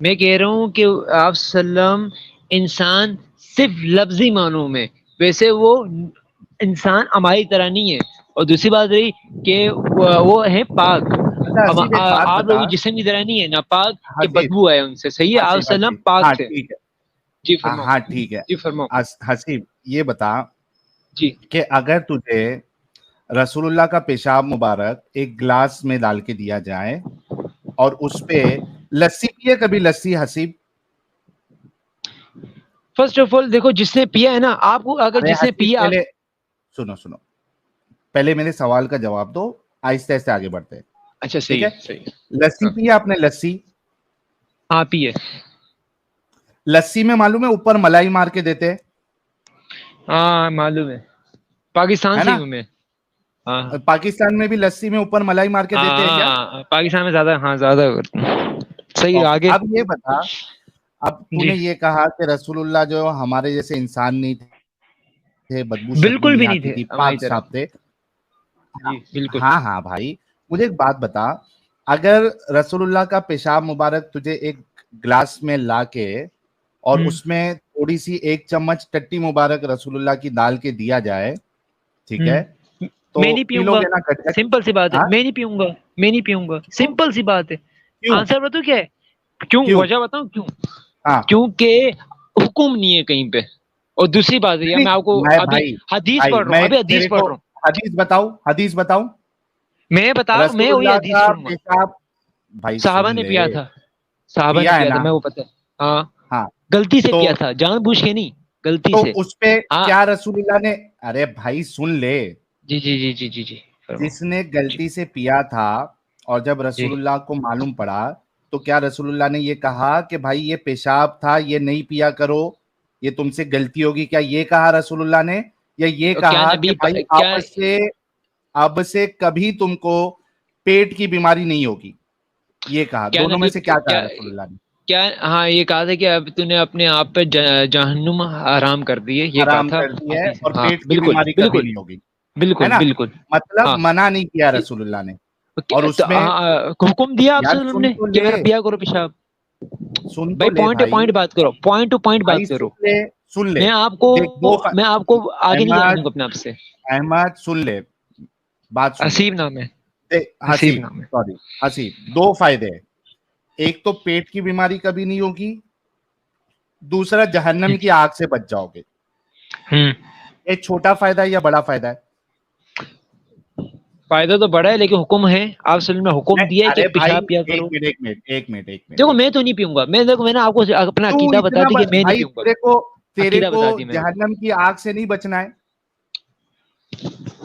میں کہہ رہا ہوں کہ آپ وسلم انسان صرف لفظی معنوں میں، ویسے وہ انسان ہماری طرح نہیں ہے. اور دوسری بات رہی کہ وہ ہے پاک. اچھا حسیب ایک بات آپ بتا. لوگ جسم کی طرح نہیں ہے ناپاک کہ حسیب بدبو آئے ان سے. صحیح ہے، آپ حسیب وسلم حسیب پاک ہاں تھے. ٹھیک ہے. جی فرماؤ. ہاں ٹھیک ہے. جی فرماؤ. حسیب یہ بتا جی کہ اگر تجھے رسول اللہ کا پیشاب مبارک ایک گلاس میں ڈال کے دیا جائے اور اس پہ لسی پیے کبھی لسی حسیب؟ فرسٹ آف آل دیکھو، جس نے پیا ہے نا، آپ کو اگر ارے جس نے حسیب پیا پہلے سنو پہلے میرے سوال کا جواب دو، آہستہ آہستہ آگے بڑھتے ہیں. اچھا ٹھیک صحیح ہے. ہے صحیح ہے. لسی ہاں پیا آپ نے؟ لسی ہاں پیے. لسی میں معلوم ہے اوپر ملائی مار کے دیتے ہاں معلوم ہے، پاکستان ہے سے نا. ہی ہوں میں. ہاں پاکستان میں بھی لسی میں اوپر ملائی مار کے دیتے ہیں کیا؟ ہاں پاکستان میں زیادہ، ہاں زیادہ کرتے ہیں. صحیح ہے، اوکے. آگے. اب یہ بتا، اب تو جی نے یہ کہا کہ رسول اللہ جو ہمارے جیسے انسان نہیں تھے، بدبو شدبو بالکل نہیں بھی نہیں آتی تھے تھی، ہماری پاک طرح. صاف تھے. جی بالکل. ہاں ہاں بھائی، مجھے ایک بات بتا، اگر رسول اللہ کا پیشاب مبارک تجھے ایک گلاس میں لا کے اور ہوں اس میں تھوڑی سی ایک چمچ ٹٹی مبارک رسول اللہ کی ڈال کے دیا جائے، ٹھیک ہوں ہے، تو میں نہیں پی پیوں لو گا. گے نا گٹ گٹ؟ سمپل سی بات ہے، ہاں میں نہیں پیوں گا. میں نہیں پیوں گا، کیوں؟ سمپل سی بات ہے. کیوں آنسر بتاؤ کیا ہے کیوں، کیوں؟ وجہ بتاؤں کیوں. ہاں کیونکہ حکم نہیں ہے کہیں پہ. اور دوسری بات ہے، نہیں میں آپ کو میں ابھی بھائی حدیث بھائی پڑھ رہا ہوں، میں ابھی تیرے حدیث پڑھ کو رہا ہوں. حدیث بتاؤں. میں بتا رہا ہوں، میں رسول وہی اللہ حدیث کا پڑھوں گا. پیشاب، بھائی صحابہ سن نے لے، پیا تھا. صحابہ نے پیا ہے پیا تھا، نا. میں وہ پتہ ہے. ہاں ہاں غلطی سے تو پیا تھا، جان بوجھ کے نہیں، غلطی تو سے. اس پہ ہاں کیا رسول اللہ نے، ارے بھائی سن لے، جی جی جی جی جی جی فرماؤ. جس نے جی غلطی سے پیا تھا اور جب جی رسول اللہ کو معلوم پڑا تو کیا رسول اللہ نے یہ کہا کہ بھائی یہ پیشاب تھا، یہ نہیں پیا کرو، یہ تم سے غلطی ہوگی؟ کیا یہ کہا رسول اللہ نے؟ یا یہ کیا کہا کہ نبی بھائی کیا اب سے کبھی تم کو پیٹ کی بیماری نہیں ہوگی؟ یہ کہا، کیا دونوں میں نبی سے کیا کہا رسول اللہ نے؟ کیا ہاں یہ کہا تھا کہ اب تو نے اپنے آپ پہ جہنم حرام کر دی ہے، یہ کہا حرام تھا کر دی ہے حدیث. اور ہاں پیٹ کی بالکل بیماری کبھی بالکل نہیں ہوگی، ہے بالکل نا. بالکل. مطلب ہاں منع نہیں کیا رسول اللہ نے. اور اس میں حکم دیا آپ یار سے سن نے تو کہ لے، میرا پیا کرو پیشاب. سن تو بھائی لے پوائنٹ ٹو بھائی. پوائنٹ بات کرو، پوائنٹ ٹو پوائنٹ بھائی بات کرو. سن لے. میں آپ کو دیکھ میں آپ کو آگے نہیں جانے احمد دوں گا اپنے آپ سے. احمد سن لے، بات سن لے. حسیب نام ہے. حسیب حسیب، نام ہے. سوری حسیب، دو فائدے ہیں. ایک تو پیٹ کی بیماری کبھی نہیں ہوگی، دوسرا جہنم کی آگ سے بچ جاؤ گے. ہوں یہ چھوٹا فائدہ ہے یا بڑا فائدہ ہے؟ فائدہ تو بڑا ہے، لیکن حکم ہے آپ وسلم نے حکم نہیں دیا ہے کہ ارے بھائی پیشاب پیا ایک کرو. منٹ ایک منٹ ایک منٹ ایک منٹ دیکھو ایک میں منٹ تو نہیں پیوں گا. میں نے آپ کو اپنا تو عقیدہ بتا اتنا دی کہ میں نہیں بھائی پیوں گا. تیرے عقیدہ کو بتا دی میں نے. جہنم کی آگ سے نہیں بچنا ہے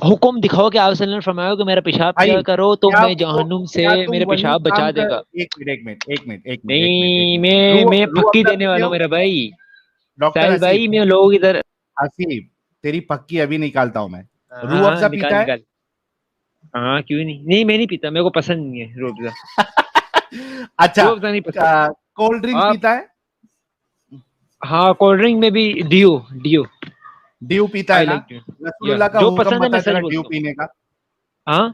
حکم دکھاؤ کہ آپ وسلم نے فرمایا کہ میرا پیشاب بھائی. پیا کرو تو کیا میں جہنم سے کیا تم میرے وہی پیشاب بچا کام دے کر، گا. ایک نہیں منٹ روح میں روح پھکی افزا دینے پیتے والا ہو ہوں میرا بھائی. ڈاکٹر ساحل حسیب؟ بھائی میں لوگ ادھر. حسیب تیری پکی ابھی نکالتا ہوں میں. ہاں روح ہاں افزا نکال پیتا ہے؟ نکال. ہاں کیوں نہیں میں نہیں پیتا، میرے کو پسند نہیں ہے روح افزا. اچھا، روح افزا نہیں پسند. کولڈ ڈرنک آپ پیتا ہے؟ ہاں کولڈ ڈرنک میں بھی ڈیو. ڈیو پیتا ہے آئی نا؟ Like due. رسول یا اللہ کا جو حکم پسند ہے بتا میں ذرا سچ ڈیو بولتا ہوں. پینے کا. ہاں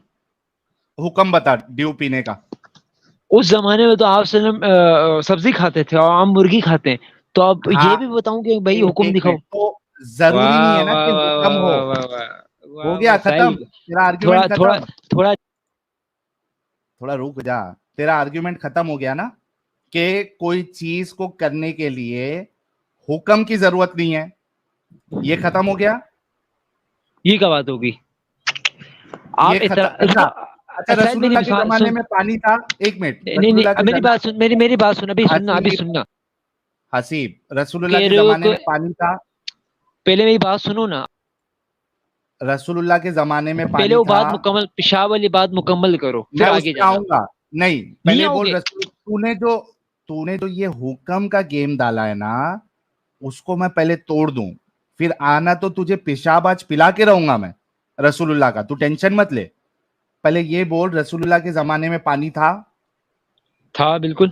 حکم بتا ڈیو پینے کا. اس زمانے میں تو آپ وسلم سبزی کھاتے تھے اور عام مرغی کھاتے ہیں، تو اب ہاں یہ بھی بتاؤں کہ بھائی حکم ایک دکھاؤ. منٹ، تو ضروری نہیں واہ ہے نا واہ کہ واہ حکم واہ ہو. واہ واہ واہ واہ ہو واہ گیا ساحل. ختم تیرا تھوڑا آرگیومنٹ تھوڑا ختم. تھوڑا تھوڑا رک جا، تیرا آرگیومنٹ ختم ہو گیا نا کہ کوئی چیز کو کرنے کے لیے حکم کی ضرورت نہیں ہے. یہ ختم ہو گیا. یہ کیا بات ہوگی. آپ یہ ختم. اچھا شاید رسول میری اللہ کے زمانے سن. میں پانی تھا؟ ایک منٹ. نہیں رسول نہیں اللہ کے میری بات سن، میری بات سن، ابھی سننا ابھی حسیب سننا. حسیب رسول اللہ کہ کے زمانے میں پانی تھا؟ پہلے میری بات سنو نا. رسول اللہ کے زمانے میں پہلے پانی وہ تھا؟ بات مکمل، پیشاب والی بات مکمل کرو پھر میں اس آگے پہ جانا. آؤں گا. نہیں نہیں پہلے آؤ بول گے. رسول، تو نے جو یہ حکم کا گیم ڈالا ہے نا، اس کو میں پہلے توڑ دوں، پھر آنا تو تجھے پیشاب آج پلا کے رہوں گا میں رسول اللہ کا. تو ٹینشن مت لے. پہلے یہ بول رسول اللہ کے زمانے میں پانی تھا؟ تھا بالکل.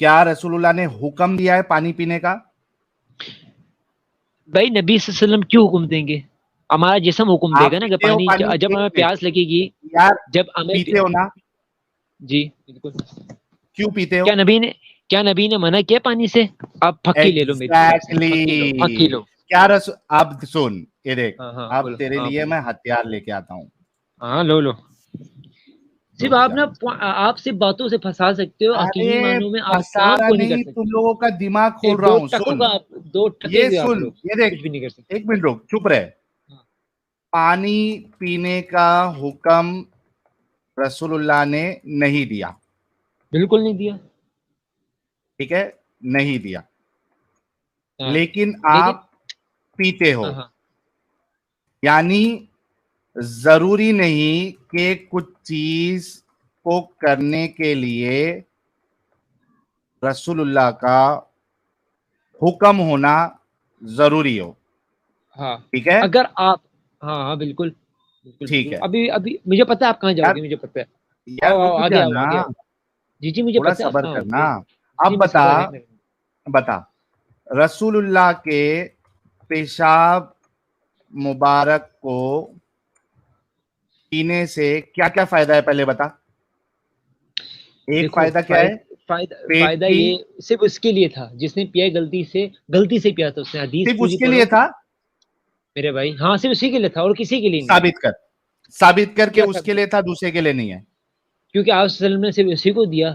کیا رسول اللہ نے حکم دیا ہے پانی پینے کا؟ بھائی نبی صلی اللہ علیہ وسلم کیوں حکم دیں گے؟ ہمارا جسم حکم دے آپ گا نا کہ پیتے ہو پانی، پانی؟ جب ایک ہمیں منٹ پیاس لگے گی. یار، جب ہمیں پیتے ہو نا؟ جی بالکل. کیوں پیتے ہو؟ کیا نبی نے منع کیا پانی سے؟ آپ پھکی لے لو میری طرف سے، پھکی لو. کیا اب سن یہ دیکھ، اب بولو. تیرے لیے میں ہتھیار لے کے آتا ہوں. ہاں لو. صرف آپ صرف باتوں سے پھنسا سکتے ہو، عقیدی معنوں میں آپ کام کو نہیں کر سکتے. تم لوگوں کا دماغ کھول رہا ہوں. دو ٹکے بھی آپ لوگ یہ دیکھ، کچھ بھی نہیں کر سکتے. ایک منٹ رک، چپ رہے. پانی پینے کا حکم رسول اللہ نے نہیں دیا. بالکل نہیں دیا. ٹھیک ہے، نہیں دیا. لیکن آپ پیتے ہو. یعنی ضروری نہیں کہ کچھ چیز کو کرنے کے لیے رسول اللہ کا حکم ہونا ضروری ہو. ہاں ٹھیک ہے، اگر آپ ہاں بالکل ٹھیک ہے. ابھی مجھے پتا ہے آپ کہاں جاؤ گے، مجھے پتا ہے. یار رک آگے جانا، آؤ. جی مجھے تھوڑا پتا ہے. صبر کرنا. اب بتا رسول اللہ کے پیشاب مبارک کو پینے سے کیا کیا فائدہ ہے پہلے بتا. ایک فائدہ کیا ہے؟ فائدہ یہ صرف اس کے لیے تھا جس نے پیا غلطی سے پیا تھا. اس نے حدیث صرف اس کے لیے تھا میرے بھائی. ہاں صرف اسی کے لیے تھا اور کسی کے لیے نہیں. ثابت کر کے اس کے لیے تھا، دوسرے کے لیے نہیں ہے. کیونکہ آپ صلی اللہ علیہ وسلم نے صرف اسی کو دیا،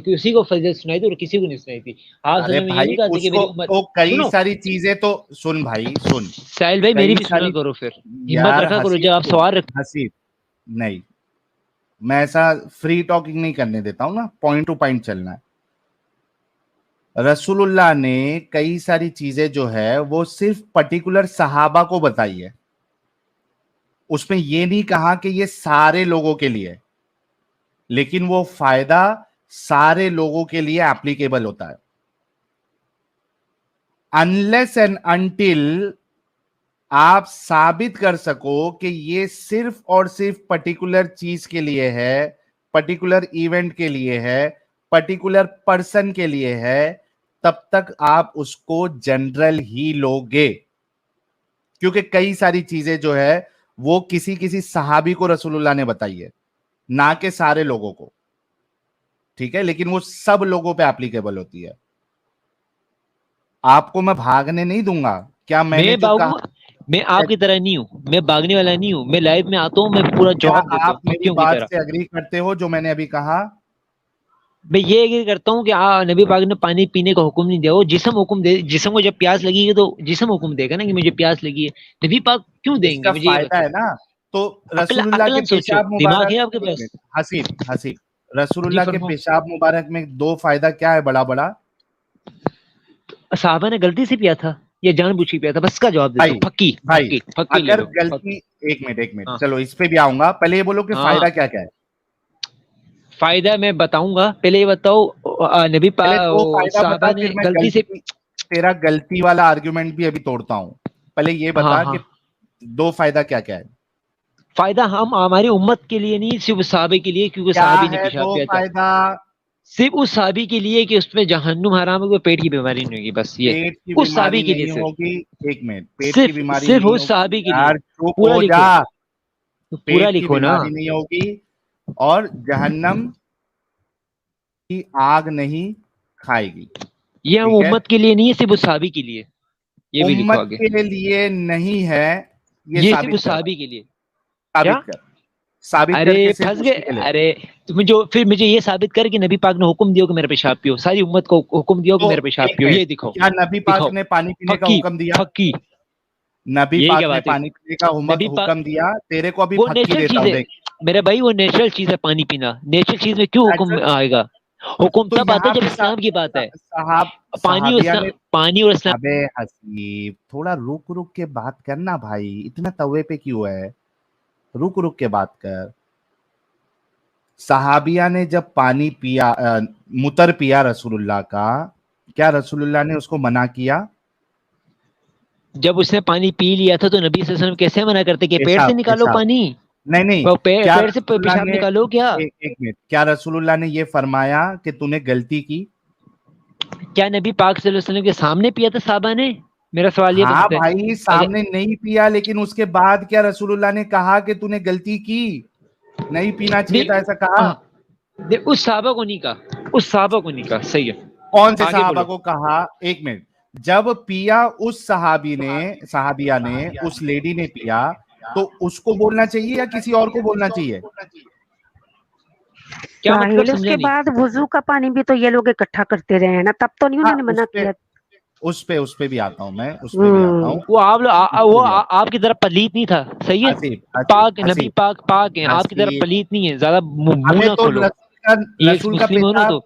اسی کو فضیلت سنائی تھی اور کسی کو نہیں سنائی تھی. آپ صلی اللہ علیہ وسلم نے یہ نہیں کہا تھا کہ میری امت. تو کئی ساری چیزیں تو سن بھائی، سن ساحل بھائی، میری بھی سنا کرو. پھر ہمت رکھا کرو جب آپ سوال رکھ. حسیب نہیں، میں ایسا فری ٹاکنگ نہیں کرنے دیتا ہوں نا، پوائنٹ ٹو پوائنٹ چلنا ہے. رسول اللہ نے کئی ساری چیزیں جو ہے وہ صرف پرٹیکولر صحابہ کو بتائی ہے. اس میں یہ نہیں کہا کہ یہ سارے لوگوں کے لیے، لیکن وہ فائدہ سارے لوگوں کے لیے اپلیکیبل ہوتا ہے. انلیس اینڈ انٹل آپ ثابت کر سکو کہ یہ صرف اور صرف پرٹیکولر چیز کے لیے ہے، پرٹیکولر ایونٹ کے لیے ہے، پرٹیکولر پرسن کے لیے ہے، تب تک آپ اس کو جنرل ہی لوگے. کیونکہ کئی ساری چیزیں جو ہے وہ کسی صحابی کو رسول اللہ نے بتائی ہے، نہ کہ سارے لوگوں کو. ٹھیک ہے، لیکن وہ سب لوگوں پہ اپلیکیبل ہوتی ہے. آپ کو میں بھاگنے نہیں دوں گا. کیا میں نے جو کہا، میں آپ کی طرح نہیں ہوں، میں بھاگنے والا نہیں ہوں. میں لائف میں آتا ہوں، میں پورا جواب دیتا ہوں. آپ میری بات سے اگری کرتے ہو جو میں نے ابھی کہا؟ میں یہ ایگری کرتا ہوں کہ نبی پاک نے پانی پینے کا حکم نہیں دیا. وہ جسم حکم دے، جسم کو جب پیاس لگی ہے تو جسم حکم دے گا نا کہ مجھے پیاس لگی ہے. نبی پاک کیوں دیں گے؟ مجھے یہ فائدہ ہے نا. تو رسول اللہ کے پیشاب دماغ ہے مبارک، آپ کے پاس. حسیب رسول اللہ کے پیشاب مبارک میں دو فائدہ کیا ہے بڑا بڑا؟ صحابہ نے غلطی سے پیا تھا یا جان بوجھ کے پیا تھا؟ بس کا جواب دے. پھکی اگر غلطی، ایک منٹ چلو اس پہ بھی آؤں گا. پہلے یہ بولو کہ فائدہ کیا کیا ہے. فائدہ میں بتاؤں گا، پہلے یہ بتاؤ نبی صحابہ نے غلطی سے. تیرا غلطی والا آرگیومنٹ بھی ابھی توڑتا ہوں. پہلے یہ بتا کہ دو فائدہ کیا کیا ہے. فائدہ ہماری امت کے لیے نہیں، صرف صحابے کے لیے، کیونکہ صحابی نے پیشاب کیا تھا. صرف اس صحابی کے لیے کہ اس میں جہنم حرام ہے، پیٹ کی بیماری نہیں ہوگی. بس یہ اس صحابی کے لیے ہوگی. ایک منٹ، پیٹ صرف کی بیماری صرف نہیں اس صحابی کے لیے. پورا لکھو، پورا لکھو نا. بیماری نہیں ہوگی اور جہنم کی آگ نہیں کھائے گی. یہ ہم امت کے لیے نہیں ہے، صرف اس صحابی کے لیے. یہ بھی لکھو آگے. امت کے لیے نہیں ہے، یہ صرف اس صحابی کے لیے. ثابت کر کے پھنس گئے. ارے پھر مجھے یہ ثابت کر کہ نبی پاک نے حکم دیا کہ میرا پیشاب پیو. ساری امت کو حکم دیا کہ میرا پیشاب پیو. یہ دکھاؤ. کیا نبی پاک نے پانی پینے کا حکم دیا؟ نبی پاک نے پانی پینے کا حکم دیا. تیرے کو ابھی پھکی دیتا ہوں. میرے بھائی وہ نیچرل چیز ہے پانی پینا. نیچرل چیز میں کیوں حکم آئے گا؟ حکم تب آتا ہے جب اسلام کی بات ہے. پانی اور اسلام. ابے حسیب تھوڑا رک کے بات کرنا بھائی، اتنا توے پہ کیوں ہے؟ رک کے بات کر. صحابیہ نے جب پانی پیا، متر پیا رسول اللہ کا، کیا رسول اللہ نے اس کو منع کیا؟ جب اس نے پانی پی لیا تھا تو نبی صلی اللہ علیہ وسلم کیسے منع کرتے کہ پیٹ سے نکالو پانی؟ نہیں، پیٹ سے پیشاب نکالو. کیا ایک منٹ، کیا رسول اللہ نے یہ فرمایا کہ تو نے غلطی کی؟ کیا نبی پاک صلی اللہ علیہ وسلم کے سامنے پیا تھا صحابہ نے؟ میرا سوال یہ ہاں بھائی، سامنے نہیں پیا، لیکن اس کے بعد کیا رسول اللہ نے کہا کہ تو نے غلطی کی، نہیں پینا چاہیے تھا، ایسا کہا؟ اس صحابہ کو نہیں کہا. اس صحابہ کو نہیں کہا. صحیح ہے, کون سے آگے صحابہ بولو. کو کہا؟ ایک منٹ. جب پیا اس صحابیہ نے اس لیڈی نے پیا تو اس کو بولنا چاہیے یا کسی اور کو بولنا چاہیے؟ کیا مطلب ساحل اس سمجھا کے نہیں. بعد وضو کا پانی بھی تو یہ لوگ اکٹھا کرتے رہے ہیں نا, تب تو نہیں ہاں انہوں نے منع کیا. اس پہ بھی آتا ہوں میں, اس پہ بھی آتا ہوں. وہ آپ اس پہ وہ بھی آتا آپ کی طرف پلیت نہیں تھا. صحیح ہے, حسیب پاک نبی حسیب پاک پاک ہیں, آپ کی طرف حسیب پلیت نہیں ہے. زیادہ منہ ہمیں نہ تو کھولو, یہ ایک رسول کا مسلم ہو نا. تو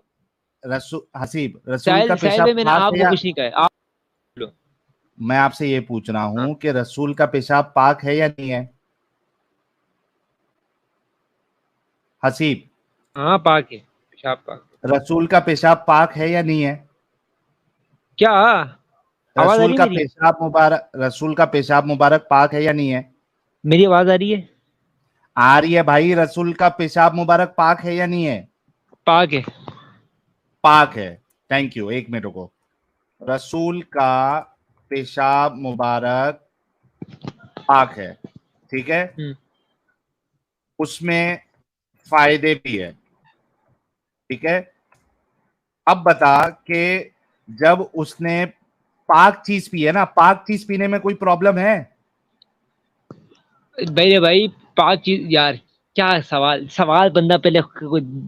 حسیب رسول کا ساحل پیشاب بھائی, میں نے پاک آپ ہے کو یا؟ کچھ نہیں کہا. آپ بولو. میں آپ سے یہ پوچھ رہا ہوں کہ رسول کا پیشاب پاک ہے یا نہیں ہے؟ حسیب, ہاں پاک ہے, پیشاب پاک. رسول کا پیشاب پاک ہے یا نہیں ہے؟ کیا آواز آ رہی ہے میری؟ رسول کا پیشاب مبارک پاک ہے یا نہیں ہے؟ میری آواز آ رہی ہے؟ آ رہی ہے بھائی. رسول کا پیشاب مبارک پاک ہے یا نہیں ہے؟ پاک ہے. پاک ہے. Thank you. ایک منٹ رکو. رسول کا پیشاب مبارک پاک ہے, ٹھیک ہے, اس میں فائدے بھی ہے, ٹھیک ہے. اب بتا کہ جب اس نے پاک چیز پی ہے نا, پاک چیز پینے میں کوئی پرابلم ہے؟ بھائی پاک چیز یار, کیا سوال بندہ پہلے دیکھ کے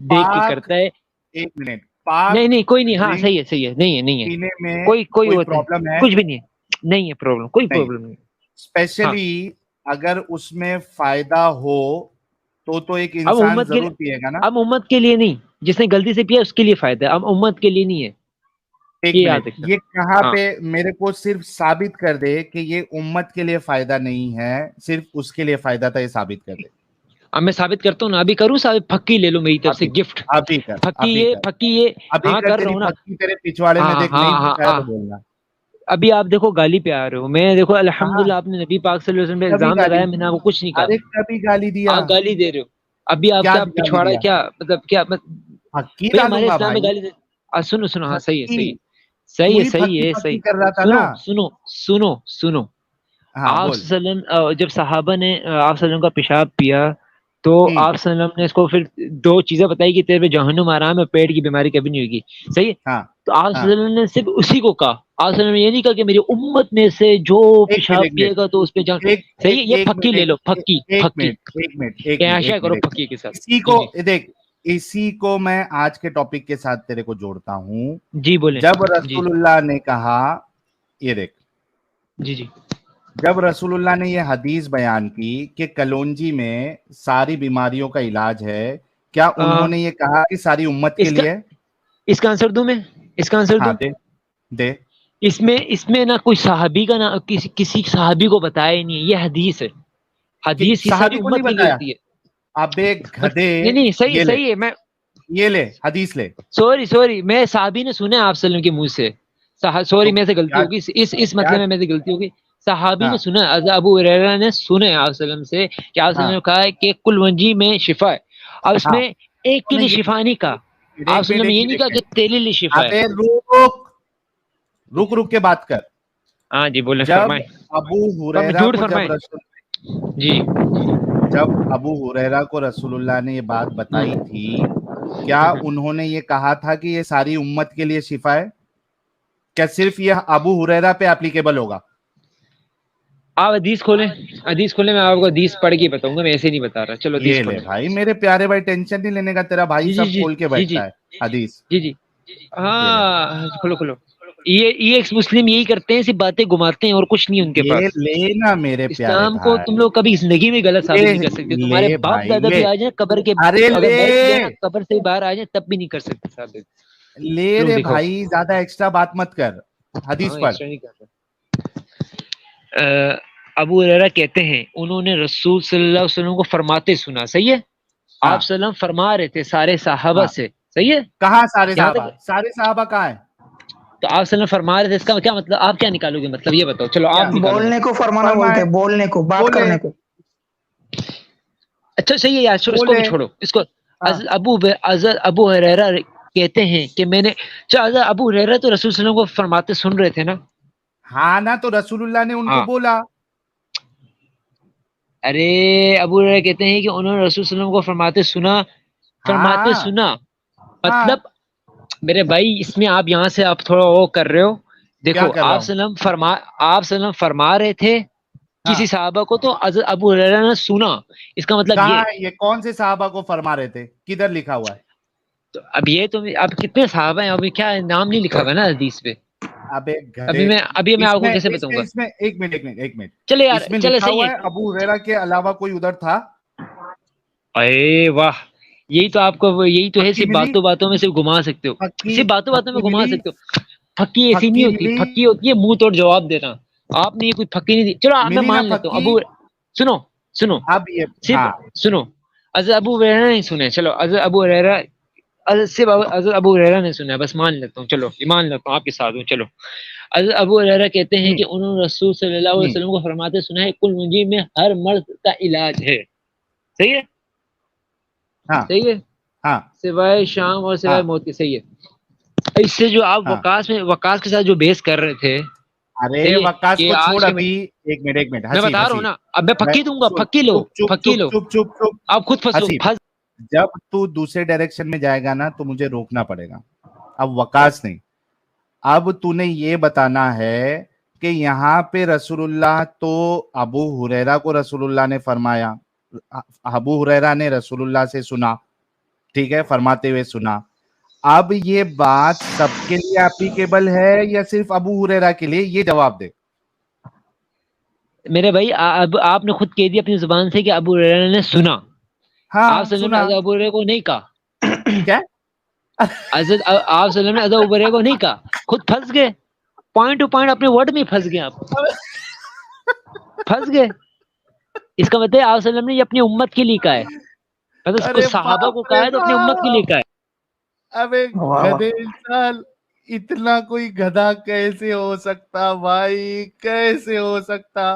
پاک, کرتا ہے. ایک منٹ, پاک نہیں کوئی نہیں, ہاں ڈرنک صحیح ہے, نہیں ہے پینے میں کوئی ہوتا ہے, پرابلم ہے؟ کچھ بھی نہیں ہے پرابلم, کوئی نہیں. پرابلم نہیں. اسپیشلی اگر اس میں فائدہ ہو تو ایک اب انسان امت کے ضرور پیے گا نا. اب امت کے لیے نہیں, جس نے غلطی سے پیا اس کے لیے فائدہ ہے, اب امت کے لیے نہیں ہے. ایک یہ یاد منٹ, رکھنا. یہ کہاں ہاں پہ میرے کو صرف ثابت کر دے کہ یہ امت کے لیے فائدہ نہیں ہے, صرف اس کے لیے فائدہ تھا, یہ ثابت کر دے. اب میں ثابت کرتا ہوں نا, ابھی کروں ثابت. پھکی لے لو میری طرف سے گفٹ. ابھی کر, پھکی ابھی کر, یہ ابھی ہاں کر. کر رہا تیری ہوں نا. پکی تیرے پچھواڑے میں دیکھ, نہیں پوچھایا تو بولنا. ابھی آپ دیکھو گالی پہ آ رہے ہو, میں دیکھو کہاں الحمدللہ آپ نے نبی پاک صلی اللہ علیہ وسلم پہ کبھی الزام گالی, لگایا, میں نے آپ کو کچھ نہیں کہا. ارے کبھی گالی دیا؟ آپ گالی دے رہے ہو. ابھی آپ کیا گالی پچھواڑا, دیا؟ کیا مطلب, کیا پکی بھائی ہمارے ڈالوں گا اسلام میں بھائی. گالی دے. سنو ہاں, صحیح پکی, تو ہے ہی پکی صحیح. پکی کر رہا تھا نا. سنو ہاں آپ بول. صلی اللہ علیہ وسلم, جب صحابہ نے آپ صلی اللہ علیہ وسلم کا پیشاب پیا تو آپ صلی اللہ علیہ وسلم نے اس کو پھر دو چیزیں بتائی کہ تیرے پہ جہنم آرام ہے, پیٹ کی بیماری کبھی نہیں ہوگی. صحیح ہے. ہاں تو آپ صلی ہاں, اللہ علیہ وسلم نے صرف اسی کو کہا. آپ صلی اللہ علیہ وسلم نے یہ نہیں کہا کہ میری امت میں سے جو پیشاب پیے گا تو اس پہ جان. صحیح ہے, یہ پھکی لے لو, پھکی. عائشہ کرو پھکی کے ساتھ. اسی کو دیکھ, اسی کو میں آج کے ٹاپک کے ساتھ تیرے کو جوڑتا ہوں. جی بولیں. جب جی رسول اللہ نے کہا, یہ دیکھ, جی جب رسول اللہ نے یہ حدیث بیان کی کہ کلونجی میں ساری بیماریوں کا علاج ہے, کیا انہوں نے یہ کہا کہ ساری امت کے لیے؟ اس کا آنسر دوں میں, اس کا آنسر ہاں دوں. دے. اس میں نہ کوئی صحابی کا, نہ کسی صحابی کو بتایا ہی نہیں ہے. یہ حدیث ہے, حدیث ہی ساری صحابی کو نہیں امت کے لیے بتایا؟ ہوتی ہے. ابے گدھے, نہیں یہ لے, صحیح ہے. میں یہ لے حدیث لے. سوری میں صحابی نے سنا آپ صلی اللہ علیہ وسلم کے منہ سے. سوری تو میں سے غلطی کیا ہوگی, اس مطلب میں میرے سے غلطی ہوگی. صحابی ہاں نے سنا, ابو ہریرہ نے سنے آپ صلی اللہ علیہ وسلم سے کہ آپ صلی اللہ علیہ وسلم نے کہا ہے کہ کل ونجی میں شفا ہے. اب اس ہاں, میں ایک کے لیے شفا نہیں کہا. آپ صلی اللہ علیہ وسلم نے یہ نہیں کہا کہ تیرے لیے شفا ہے. ابے رک کے بات کر. ہاں جی بولیں, جب فرمائیں. ابو پر ہریرہ جھوٹ کو فرمائیں. جی جب ابو ہریرہ کو رسول اللہ نے یہ بات بتائی تھی, کیا انہوں نے یہ کہا تھا کہ یہ ساری امت کے لیے شفا ہے؟ کیا صرف یہ ابو ہریرہ پہ اپلیکیبل ہوگا؟ آپ حدیث کھولیں, میں آپ کو حدیث پڑھ کے بتاؤں گا, میں ایسے نہیں بتا رہا. چلو حدیث یہ لے کھولیں. بھائی, میرے پیارے بھائی, ٹینشن نہیں لینے کا, تیرا بھائی سب کھول کے بیٹھتا ہے حدیث. جی یہ لے, ہاں کھولو. یہ ایکس مسلم یہی کرتے ہیں, صرف باتیں گھماتے ہیں اور کچھ نہیں ان کے یہ پاس. لینا میرے پیارے اسلام کو تم بھائی, لوگ کبھی زندگی میں غلط ثابت نہیں کر سکتے. تمہارے لے باپ بھائی دادا لے, بھی آ جائیں قبر کے, ارے اگر مر بھی جائے نا لے قبر سے باہر آ جائیں تب بھی نہیں کر سکتے ثابت. لے لوگ رے دکھاؤ. بھائی, زیادہ ایکسٹرا بات مت کر, حدیث ہاں پڑھ. ایکسٹرا نہیں کر رہا. ابو ہریرہ کہتے ہیں انہوں نے رسول صلی اللہ علیہ وسلم کو فرماتے سنا. صحیح ہے. ہاں آپ صلی اللہ علیہ وسلم فرما رہے تھے سارے صحابہ ہاں, سے. صحیح ہے. کہاں سارے یہاں تک صحابہ؟ سارے صحابہ کہاں ہیں؟ تو آپ صلی اللہ علیہ وسلم فرما رہے تھے, اس کا کیا مطلب, آپ کیا نکالو گے مطلب, یہ بتاؤ. چلو آپ نکالو بولنے کو فرمانا فرمائے, بولتے ہیں, بولنے کو, بات بولے کرنے کو. اچھا صحیح ہے یار, اس کو بھی بولے. چھوڑو. اس کو ہاں ابو ہریرہ کہتے ہیں کہ میں نے, ابو ہریرہ تو رسول صلی اللہ علیہ وسلم کو فرماتے سن رہے تھے نا. ہاں نا, تو رسول اللہ نے ان کو ہاں, بولا. ارے ابو ہریرہ کہتے ہیں کہ انہوں نے رسول صلی اللہ علیہ وسلم کو فرماتے ہاں سنا. ہاں مطلب میرے بھائی اس میں آپ یہاں سے آپ تھوڑا وہ کر رہے ہو. دیکھو کیا کر رہا آپ سلم فرما رہے تھے کسی صحابہ کو, تو حضرت ابو ہریرہ نے سنا, اس کا مطلب کہاں یہ. ہے یہ؟ کون سے صحابہ کو فرما رہے تھے؟ کدھر لکھا ہوا ہے؟ تو اب یہ تو اب کتنے صحابہ ہیں, ابھی کیا نام نہیں لکھا ہوا نا حدیث پہ. ابے گدھے، ابھی میں آپ اس کو میں کیسے اس بتاؤں میں گا. اس میں ایک منٹ چلے یار, اس میں چلے لکھا صحیح ہوا ہے. ہے ابو ہریرہ کے علاوہ کوئی ادھر تھا؟ اے واہ, یہی تو آپ کو, یہی تو ہے, پکی صرف ملی؟ باتوں میں صرف گھما سکتے ہو, پکی صرف باتوں میں پکی گھما ملی؟ سکتے ہو. پھکی ایسی نہیں پکی ہوتی, ملی؟ پھکی ہوتی ہے منہ توڑ جواب دینا. آپ نے یہ کوئی پھکی نہیں دی. چلو میں ملی نا مان لیتا ہوں. پکی؟ سنو اب یہ صرف ہاں سنو, حضرت ابو ہریرہ نہیں سنے, چلو حضرت ابو ہریرہ, صرف حضرت ابو ہریرہ نے سنا ہے, بس مان لیتا ہوں. چلو مان لیتا ہوں آپ کے ساتھ ہوں. چلو حضرت ابو ہریرہ کہتے ہیں کہ انہوں نے رسول صلی اللہ علیہ وسلم کو فرماتے سنا ہے, کل منجی میں ہر مرض کا علاج ہے. صحیح ہے, ہاں صحیح ہے, ہاں سوائے شام اور ہاں. سوائے موت کی. صحیح ہے. اس سے جو آپ ہاں وقاص کے ساتھ جو بحث کر رہے تھے, ارے صحیح ہے وقاص کہ کو چھوڑ آج کے ابھی. ایک منٹ میں حسیب بتا رہا ہوں حسیب نا, اب میں پھکی دوں گا, سن، پھکی لو, چپ چپ پھکی چپ لو, چپ چپ چپ. آپ خود حسیب جب تو دوسرے ڈائریکشن میں جائے گا نا تو مجھے روکنا پڑے گا. اب وقاص نہیں, اب تو نے یہ بتانا ہے کہ یہاں پہ رسول اللہ تو ابو ہریرہ کو رسول اللہ نے فرمایا, ابو ہریرہ نے رسول اللہ سے سنا, ٹھیک ہے, فرماتے ہوئے سنا. اب یہ بات سب کے لیے اپلیکیبل ہے یا صرف ابو ہریرہ کے لیے؟ یہ جواب دے. میرے بھائی اب آپ نے خود کہہ دیا اپنی زبان سے کہ ابو ہریرہ نے سنا. آپ ہاں صلی اللہ علیہ وسلم نے سنا. حضرت ابو ہریرہ کو نہیں کہا. کیا؟ حضرت آپ صلی اللہ علیہ وسلم نے حضرت ابو ہریرہ کو نہیں کہا, خود پھنس گئے. پوائنٹ ٹو پوائنٹ اپنے ورڈ میں پھنس گئے, آپ پھنس گئے. اس کا مطلب ہے آپ صلی اللہ علیہ وسلم نے یہ اپنی امت کے لیے کہا ہے, مطلب کچھ ارے صحابہ کو باپ کہا رے ہے تو اپنی امت کے لیے باپ. کہا ہے. ابے واہ واہ. گدھے انسان, اتنا کوئی گدھا کیسے ہو سکتا بھائی, کیسے ہو سکتا؟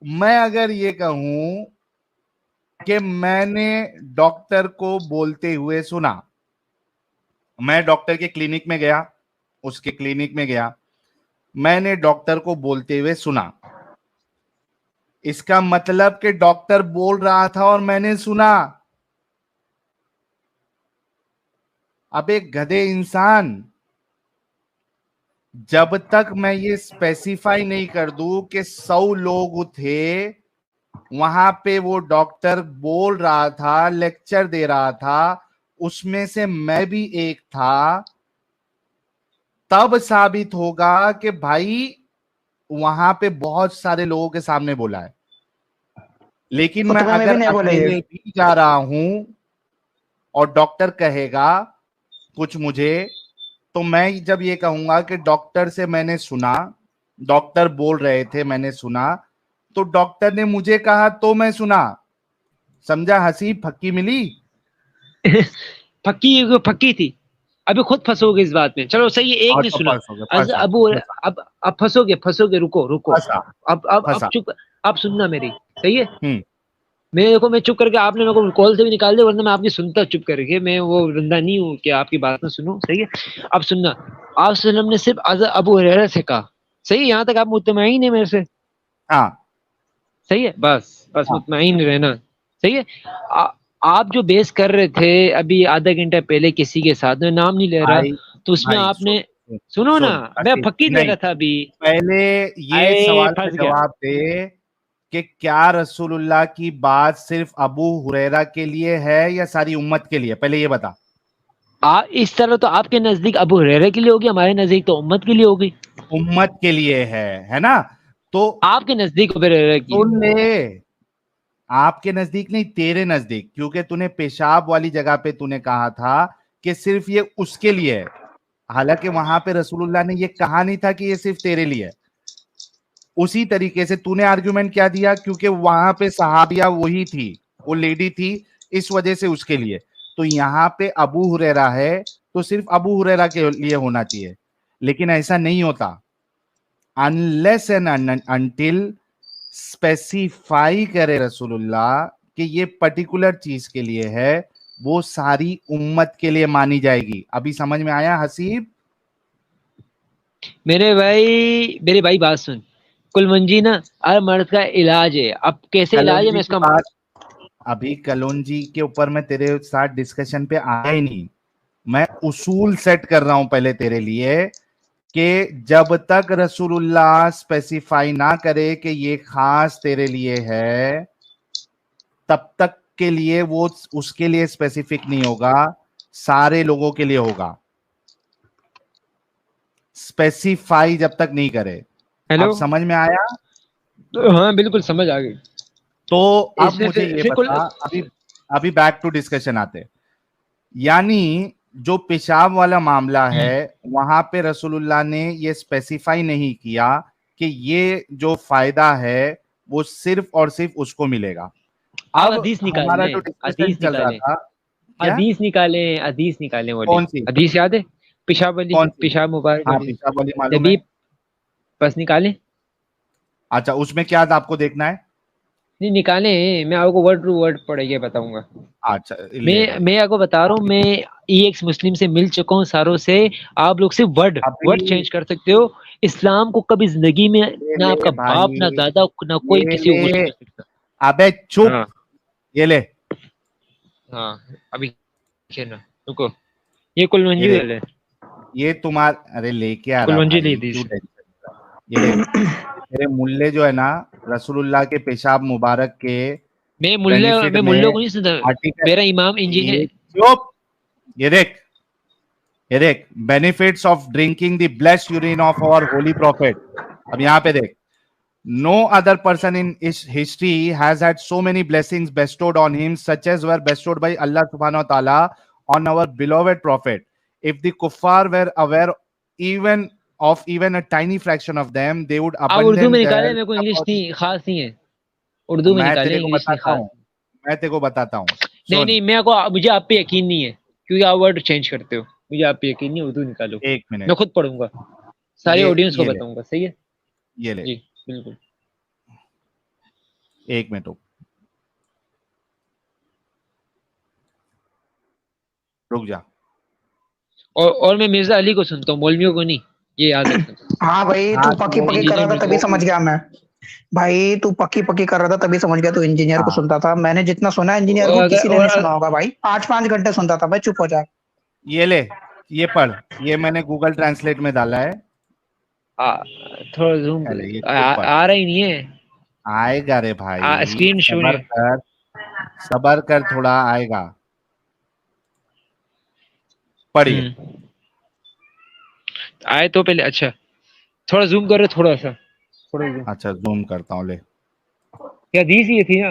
میں اگر یہ کہوں کہ میں نے ڈاکٹر کو بولتے ہوئے سنا, میں ڈاکٹر کے کلینک میں گیا, اس کے کلینک میں گیا, میں نے ڈاکٹر کو بولتے ہوئے سنا, اس کا مطلب کہ ڈاکٹر بول رہا تھا اور میں نے سنا. اب ایک گدھے انسان, جب تک میں یہ اسپیسیفائی نہیں کر دوں کہ 100 لوگ تھے وہاں پہ, وہ ڈاکٹر بول رہا تھا, لیکچر دے رہا تھا, اس میں سے میں بھی ایک تھا, تب ثابت ہوگا کہ بھائی وہاں پہ بہت سارے لوگوں کے سامنے بولا ہے. لیکن میں خطبے میں اگر بھی نہیں بولے یہ. اکیلے بھی جا رہا ہوں اور ڈاکٹر کہے گا کچھ مجھے, تو میں جب یہ کہوں گا کہ ڈاکٹر سے میں نے سنا, ڈاکٹر بول رہے تھے میں نے سنا, تو ڈاکٹر نے مجھے کہا تو میں سنا. سمجھا حسیب؟ پھکی ملی؟ پھکی تھی. ابھی خود پھنسو گے اس بات میں. چلو صحیح ہے, ایک اور نے تو سنا. پرسوں گے پھنسا ابو پھنسا اب پھنسو گے, رکو. پھنسا اب پھنسا. چپ, اب سننا میری. صحیح ہے, ہوں میں چپ کر کے, آپ نے میرے کو کال سے بھی نکال دیا, ورنہ میں آپ کی سنتا چپ کر کے, میں وہ بندہ نہیں ہوں کہ آپ کی بات نہ سنوں. صحیح ہے, اب سننا. آپ صلی اللہ علیہ وسلم نے صرف حضرت ابو ہریرہ سے کہا. صحیح ہے, یہاں تک آپ مطمئن ہیں میرے سے؟ ہاں صحیح ہے, بس ہاں. مطمئن رہنا. صحیح ہے. آپ جو بیس کر رہے تھے ابھی آدھا گھنٹہ پہلے کسی کے ساتھ, میں نام نہیں لے رہا, بھائی تو اس میں بھائی آپ نے سن سنو نا, سن میں حسیب پھکی دے نہیں, رہا تھا ابھی. پہلے یہ اے سوال کا پھنس گیا. جواب دے کہ کیا رسول اللہ کی بات صرف ابو ہریرہ کے لیے ہے یا ساری امت کے لیے؟ پہلے یہ بتا. اس طرح تو آپ کے نزدیک ابو ہریرہ کے لیے ہوگی, ہمارے نزدیک تو امت کے لیے ہوگی. امت کے لیے ہے نا؟ تو آپ کے نزدیک ابو ہریرہ کی. سن لے, آپ کے نزدیک نہیں, تیرے نزدیک, کیونکہ تُونے پیشاب والی جگہ پہ تُونے کہا تھا کہ صرف یہ اس کے لیے ہے, حالانکہ وہاں پہ رسول اللہ نے یہ کہا نہیں تھا کہ یہ صرف تیرے لیے ہے. اسی طریقے سے تو نے آرگیومنٹ کیا دیا, کیونکہ وہاں پہ صحابیہ وہی تھی, وہ لیڈی تھی, اس وجہ سے اس کے لیے. تو یہاں پہ ابو ہریرہ ہے تو صرف ابو ہریرہ کے لیے ہونا چاہیے, لیکن ایسا نہیں ہوتا. unless and until اسپیسیفائی کرے رسول اللہ کہ یہ پرٹیکولر چیز کے لیے ہے, وہ ساری امت کے لیے مانی جائے گی. ابھی سمجھ میں آیا حسیب؟ میرے بھائی بات سن. کل منجی نا ہر مرض کا علاج ہے. اب کیسے علاج ہے, کلونجی میں اس کی کا بات, ابھی کلونجی کے اوپر میں تیرے ساتھ ڈسکشن پہ آیا ہی نہیں. मैं उसूल सेट कर रहा हूं पहले तेरे लिए कि जब तक रसूलुल्लाह स्पेसिफाई ना करे कि ये खास तेरे लिए है, तब तक के लिए वो उसके लिए स्पेसिफिक नहीं होगा, सारे लोगों के लिए होगा। स्पेसिफाई जब तक नहीं करे। हेलो, अब समझ में आया? हाँ बिल्कुल समझ आ गई। तो अब इसमें मुझे ये फिर बता, अभी अभी बैक टू डिस्कशन आते। यानी जो पेशाब वाला मामला है वहां पे रसूलुल्लाह ने ये स्पेसिफाई नहीं किया कि ये जो फायदा है वो सिर्फ और सिर्फ उसको मिलेगा। आप अब हदीस निकाल हमारा लें, जो डिस्कशन हदीस चल रहा निकालें, था, क्या? हदीस निकालें, हदीस निकालें वाली। कौन सी? हदीस याद है? पेशाब वाली, कौन सी? पेशाब मुबारक हाँ, वाली, पेशाब वाली मालूम नबी है। बस निकालें। अच्छा, उसमें क्या आपको देखना है? नहीं निकालें, मैं आपको वर्ड टू वर्ड पढ़ के बताऊंगा। अच्छा, ले भाई। मैं आपको बता रहा हूँ, मैं EX मुस्लिम से मिल चुका हूँ सारों से। आप लोग सिर्फ वर्ड वर्ड अभी चेंज कर सकते हो। इस्लाम को कभी जिंदगी में ये ना ले आपका बाप, ना भाई, दादा, ना कोई ये किसी को कुछ ले। कर सकता। अबे चुप। हाँ ये ले, हाँ, अभी खेलना, रुको, ये कुलवंजी ये देख, वाले, ये तुम्हारा, अरे लेके आ रहा कुलवंजी ली भाई, थी क्यों इसे। टेंशन कर रहा है? ये देख, तेरे मुल्ले जो है ना, रसूलुल्लाह के पेशाब मुबारक के बेनिफिट मैं में मुल्लों को नहीं सुनता, आर्टिकल, मेरा इमाम ये इंजीनियर। चुप, ये देख, ये देख, benefits of drinking the blessed urine of our holy prophet. अब यहाँ पे देख, no other person in history has had so many blessings bestowed on him such as were bestowed by Allah subhanahu wa ta'ala on our beloved prophet. If the kuffar were aware even of even a tiny fraction of them, they would आप उर्दू में abandon निकाले, their मेरे को English नहीं खास नहीं है। उर्दू में मैं निकाले, तेरे को इंग्लिश नहीं बताता खास। हूँ, मैं तेरे को बताता हूँ, नहीं सुन। नहीं, मुझे आप पे यकीन नहीं है, क्योंकि आप वर्ड चेंज करते हो। मुझे आप पे यकीन नहीं, उर्दू निकालो, एक मिनट, मैं खुद पढ़ूंगा, सारे ऑडियंस को ये ले, बताऊंगा, सही है? ये ले, जी बिल्कुल। एक मिनट रुक, रुक जा। और मैं मिर्जा अली को सुनता हूँ, मौलवियों को नहीं, ये याद रखना। हाँ भाई, हाँ, तू तो पक्की वो पक्की कर रहा था तभी वो समझ गया मैं। भाई तू पक्की पक्की कर रहा था तभी समझ गया, तू इंजीनियर को हाँ, सुनता था। मैंने जितना सुना इंजीनियर और को अगर किसी ने और नहीं सुना होगा भाई। 5-5 घंटे सुनता था भाई, चुप हो जा। ये ले, ये पढ़, ये मैंने गूगल ट्रांसलेट में डाला है। थोड़ा जूम अरे ये कर, खुद पढ़, आ रहा ही नहीं है। आएगा रे भाई, स्क्रीन शो सबर नहीं। कर, सबर कर, थोड़ा आएगा, पढ़िए। आए तो पहले, अच्छा थोड़ा जूम करो, थोड़ा सा, थोड़ा जूम। अच्छा, जूम करता हूँ, ले। क्या हदीस ये थी ना?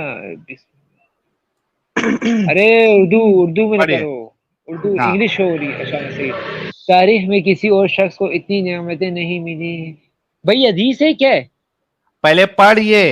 अरे उर्दू, उर्दू में पढ़िए। करो, उर्दू, हाँ, इंग्लिश हो रही है, अच्छा सही। तारीख में किसी और शख्स को इतनी नेमतें नहीं मिली। भाई हदीस है क्या है? पहले पढ़िए,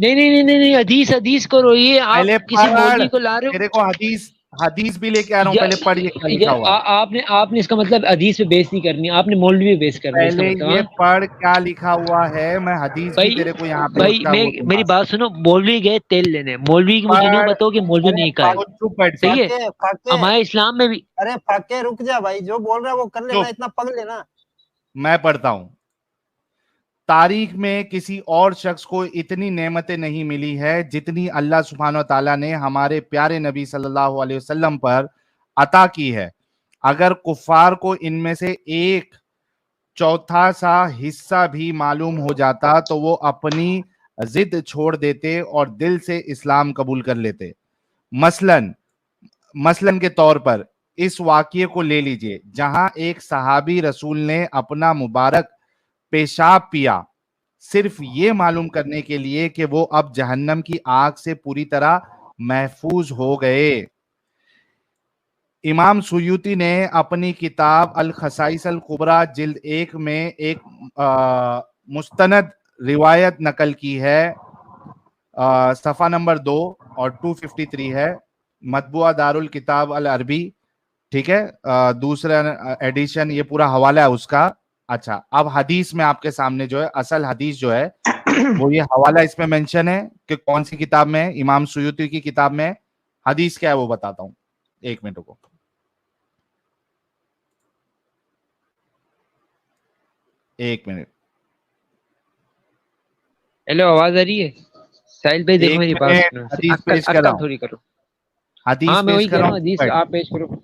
नहीं नहीं नहीं नहीं नहीं, हदीस हदीस करो, ये आप पहले किसी पढ़, मौलवी को ला रहे हो। तेरे को हदीस, हदीस भी लेके आ रहा हूँ, या, पहले पढ़िए क्या लिखा हुआ है। आपने आपने इसका मतलब हदीस पे बेस नहीं करनी, आपने मौलवी पे बेस करना है, इसका पहले मतलब। ये हाँ पढ़ क्या लिखा हुआ है, मैं हदीस भी भाई, तेरे को यहाँ पे भाई उसका मैं, वो मेरी दूंगा। बात सुनो, मौलवी गए तेल लेने, मौलवी की मुझे नहीं पढ़, बताओ कि मौलवी अरे नहीं कहा है, तो चुप बैठ जा, सही है? फाके फाके हमारे इस्लाम में भी। अरे फाके रुक जा भाई, जो बोल रहा है वो कर लेना, चुप, इतना पढ़ लेना। मैं पढ़ता हूँ। तारीख में किसी और शख्स को इतनी नेमतें नहीं मिली है जितनी अल्लाह सुब्हानो ताला ने हमारे प्यारे नबी सल्लल्लाहु अलैहि वसल्लम पर अता की है। अगर कुफार को इनमें से एक चौथा सा हिस्सा भी मालूम हो जाता तो वो अपनी जिद छोड़ देते और दिल से इस्लाम कबूल कर लेते। मसलन मसलन के तौर पर इस वाक़ये को ले लीजिए जहां एक सहाबी रसूल ने अपना मुबारक पेशाब पिया सिर्फ ये मालूम करने के लिए कि वो अब जहन्नम की आग से पूरी तरह महफूज हो गए। इमाम सुयूती ने अपनी किताब अल खसाइस अल कुबरा जिल्द 1 में एक मुस्तनद रिवायत नकल की है, सफ़ा नंबर 2 और 253 है, मतबुआ दारुल किताब अल अरबी, ठीक है, दूसरा एडिशन, ये पूरा हवाला है उसका। अच्छा, अब हदीस में आपके सामने जो है असल हदीस जो है वो ये हवाला इसमें मेंशन है कि कौन सी किताब में है, इमाम सुयूती की किताब में। हदीस क्या है वो बताता हूं, एक मिनट को, एक मिनट, हेलो, आवाज आ रही है? साहिल भाई देखो एक मेरी बात मिनट, सुनो, हदीस अक्कल पेश कर रहा अक्कल हूं, थोड़ी करो। हदीस हाँ मैं पेश वही कर कह रहा रहा हूँ, हूं, हदीस बैठ। आप पेश करो।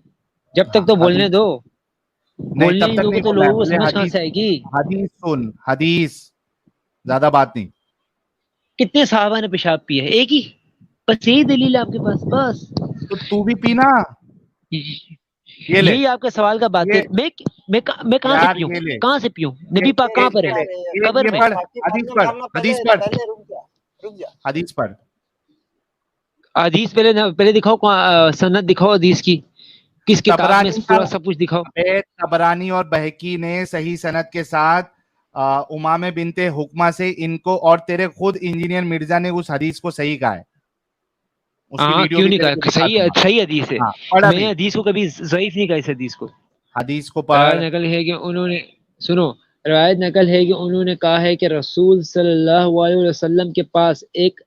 जब तक तो बोलने दो, नहीं बोलने तब नहीं तक दोगे नहीं तो बोलना है, लोगों को पहले समझ कहाँ हदीस, से आएगी? हदीस सुन, हदीस, ज्यादा बात नहीं। कितने साहबा ने पेशाब पिया है? एक ही? बस यही दलील है आपके पास? बस तो तू भी पीना, ये ले, यही आपका सवाल का बात है। ये मैं कहाँ से यार, पीऊं? ये ले, कहाँ से पीऊं? ये नबी पाक कहाँ ये पर ये है? ले, कब्र ये में? पढ़, बाकी हदीस बातें पढ़, करना, हदीस पहले पढ़, पहले रुक जा। हदीस पढ़। हदीस पहले पहले दिखाओ, सनद दिखाओ हदीस की, किस किताब में तबरानी का, पूरा सब कुछ दिखाओ। अबे तबरानी और बहकी ने सही सनद के साथ उमामे बिनते हुक्मा से इनको, और तेरे खुद इंजीनियर मिर्जा ने उस हदीस को सही कहा है, उसकी हाँ वीडियो क्यों भी नहीं तेरे को कहा? दिखा दूंगा। सही हदीस है। हाँ पढ़ मैंने अभी, हदीस को कभी ज़ईफ नहीं कहा इस हदीस को। हदीस को रवायत पढ़। नकल है कि उन्होंने, सुनो, रवायत नकल है कि उन्होंने कहा है कि रसूल सल्लल्लाहु अलैहि वसल्लम के पास एक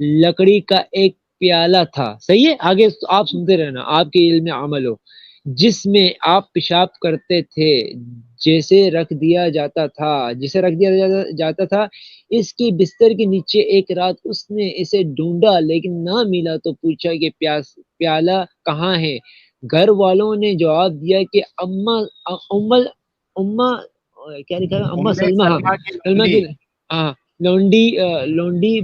लकड़ी का एक प्याला था। सही है, आगे आप सुनते रहना, आपके इल्म में अमल हो। जिसमें आप पेशाब करते थे, जिसे रख दिया जाता था इसके बिस्तर के नीचे। एक रात उसने इसे ढूंढा लेकिन ना मिला तो पूछा कि प्याला कहाँ है? घर वालों ने जवाब दिया कि अम्मा उम्मल उम्मा क्या लिखा है, अम्मा उम्मे सलमा, हाँ सलमा की सलमा की, लौंडी हाँ लौंडी, लौंडी